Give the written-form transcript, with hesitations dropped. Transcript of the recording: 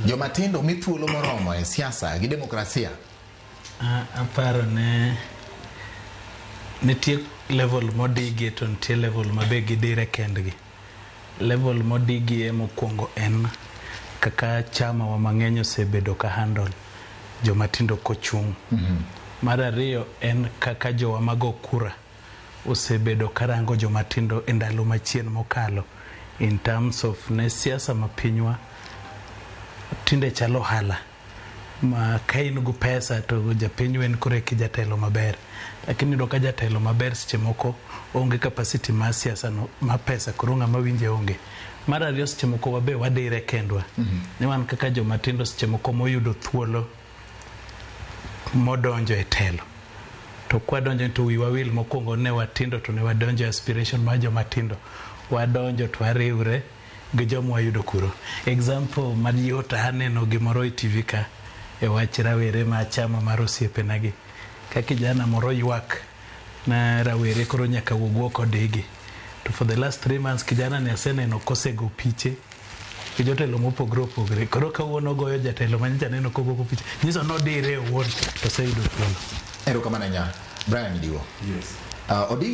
Joma tindo mi thuolo moromo e siasa gi demokrasia. Aparo ne nitie level modigi to nitie level mabe gidire kendgi. Level modigi mokwongo en kaka chama wa mang'eny osebedo ka handle joma tindo kochung'. Mar ariyo en kaka jowa mago kura osebedo karango joma tindo e ndalo machien mokalo in terms of ne siasa ma pinywa tinde chalo hala ma ka in gu pesa to japinyu en kore ki jatelo maber, lakini do ka jatelo maber seche moko onge capacity ma siasa no ma pesa koro ng'ama winje onge. Mar ariyo seche moko wabe wadire kendwa ne wan kaka joma tindo seche moko moyudo thuolo modonjo e telo to kwadonjo to wiwa wil mokwongo ne watindo to ne wadonjo aspiration ma joma tindo wadonjo to wariwre gi joma wayudo kuro. Example mayot aneno gimoro e TV ka e wach rawere ma chama mar osiepenagi ka kijana moro ywak na rawere koro nyaka wuog kodigi to for the last 3 months kijana ne aseneno kosego piche gi jotelo mopogore opogore, koro kawuono goyo jatelo manyicha neno kogo piche nyiso nodire owuon to oseyudo thuolo. Erokamano nya Brian Diwo. Yes. Odi